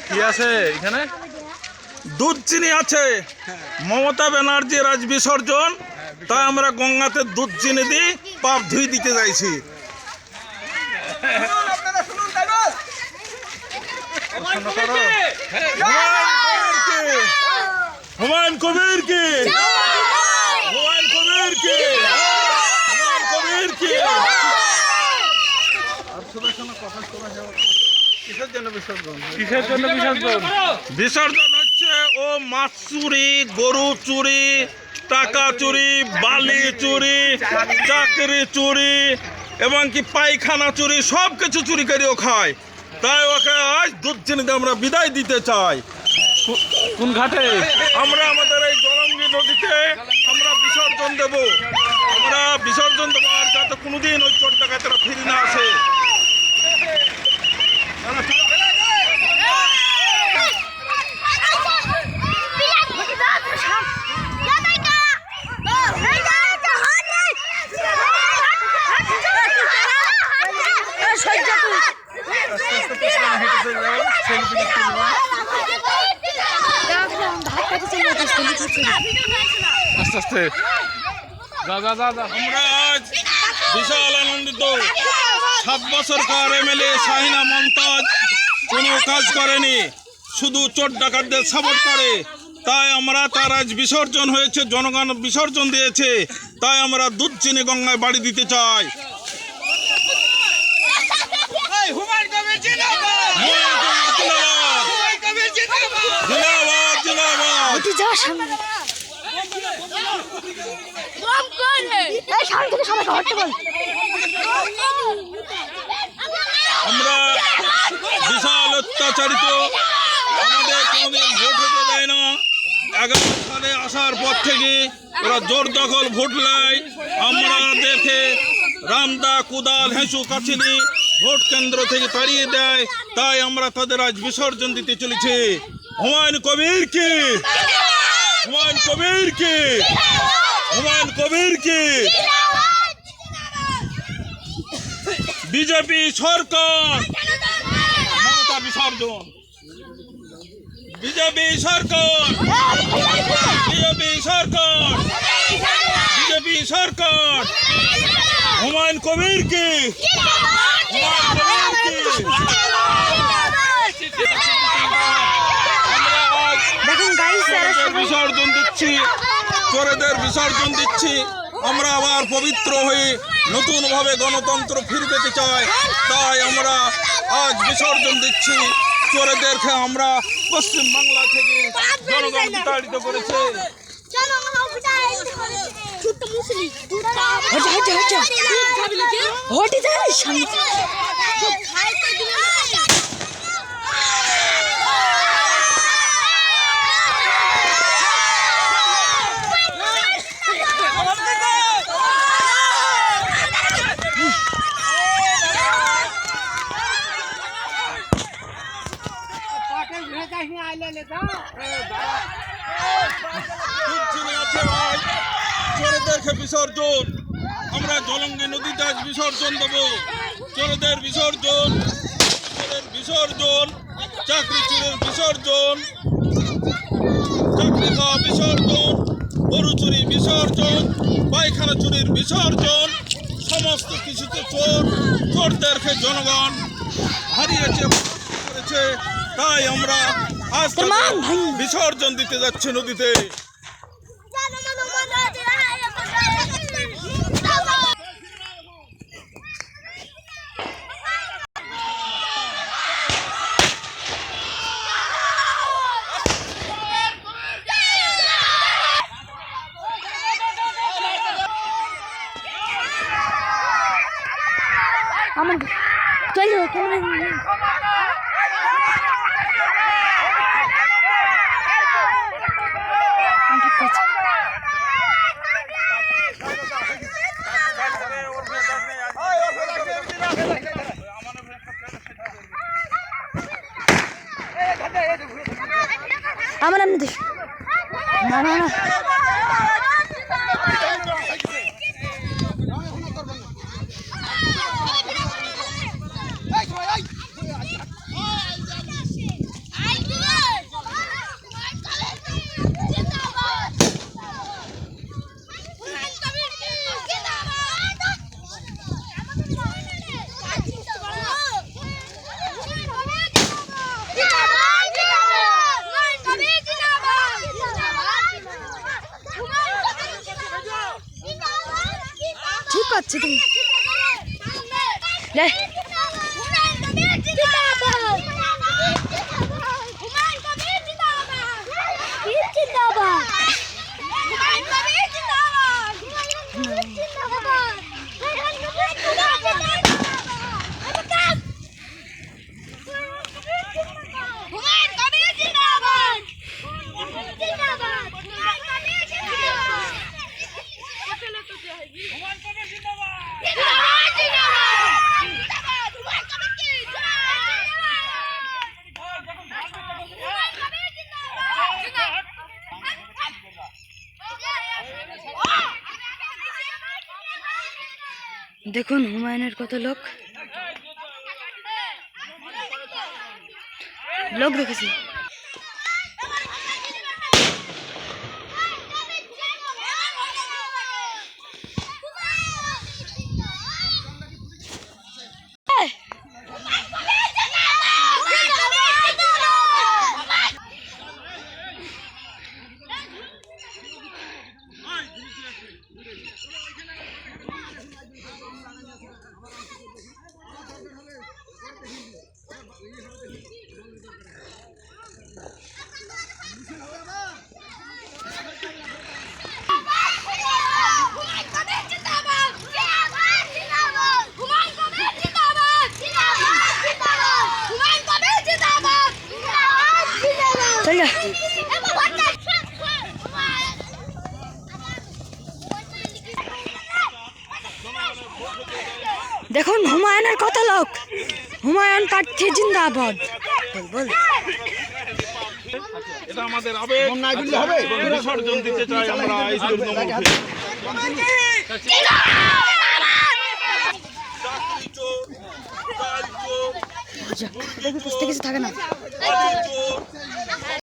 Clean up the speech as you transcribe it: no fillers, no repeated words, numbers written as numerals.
কি আছে এখানে? দুধ চিনি আছে। মমতা ব্যানার্জির আজ বিসর্জন, তাই আমরা গঙ্গাতে দুধ চিনি দিই, পাপ ধুই দিতে যাইছি। হুমায়ুন কবির কি, হুমায়ুন কবির কি, হুমায়ুন কবির কি। কিসের জন্য বিসর্জন? কিসের জন্য বিসর্জন? বিসর্জন হচ্ছে ও মাছ চুরি, গরু চুরি, টাকা চুরি, বালি চুরি, চাকরি চুরি এবং কি পায়খানা চুরি, সব কিছু চুরি করেও খায়। তাই ওকে আজ দুধ চিনিতে আমরা বিদায় দিতে চাই। কোন ঘাটে? আমরা আমাদের এই জলঙ্গি নদীতে আমরা বিসর্জন দেব। আমরা বিসর্জন দেবো, আর যাতে কোনোদিন ওই চোর ডাকাতেরা ফিরে না আসে। আস্তে আস্তে যা যা যা যা। আমরা আজ বিশাল আনন্দিত। 7 বছরকার এমএলএ শাহিনা মমতাজ কোনো কাজ করেনি, শুধু চোর ডাকাতদের সাপোর্ট করে। তাই আমরা তার আজ বিসর্জন হয়েছে, জনগণ বিসর্জন দিয়েছে। তাই আমরা দুধ চিনি গঙ্গায় বাড়ি দিতে চাই। আমরা বিশাল অত্যাচারিত, আমাদের কোনোদিন ভোট হতে দেয় না। 11 সালে আসার পর থেকে ওরা জোর দখল ভোট নেয়। আমরা দেখে রামদা, কুদাল, হেঁসু, কাছিলি ভোট কেন্দ্র থেকে তাড়িয়ে দেয়। তাই আমরা তাদের আজ বিসর্জন দিতে চলেছি। হুমায়ুন কবির কি, হুমায়ুন কবির কি, হুমায়ুন কবির কি। বিজেপি সরকার মমতা বিসর্জন, বিজেপি সরকার, বিজেপি সরকার, বিজেপি সরকার। হুমায়ুন কবির কি, হুমায়ুন কবির কি। বিসর্জন দিচ্ছি, চোরেদের বিসর্জন দিচ্ছি। আমরা আবার পবিত্র হয়ে নতুনভাবে গণতন্ত্র ফিরে পেতে চাই। তাই আমরা আজ বিসর্জন দিচ্ছি। চোরেদেরকে আমরা পশ্চিমবাংলা থেকে জনগণ বিতাড়িত করেছে। চোরেদেরকে বিসর্জন, আমরা জলঙ্গি নদীতে আজ বিসর্জন দেবো। চোরেদের বিসর্জন, চোরের বিসর্জন, চাকরি চুরির বিসর্জন, চাকরি খাওয়া বিসর্জন, গরু চুরি বিসর্জন, পায়খানা চুরির বিসর্জন। সমস্ত কিছুতে চোর, চোরদেরকে জনগণ হারিয়েছে, করেছে। তাই আমরা আজ বিসর্জন দিতে যাচ্ছি নদীতে। আমার চলো কেমন আমার এমনি দেখ না না না যাচ্ছে তুমি লে দেখুন হুমায়ুনের কত লোক দেখেছি। চল যা। দেখুন হুমায়ুনের কত লোক, হুমায়ুন প্রার্থী জিন্দাবাদ। বল এটা আমাদের আবেগ এবং বিসর্জন দিতে চাই আমরা এই দুর্গমকে। দেখবি পুষতে কিছু থাকে না।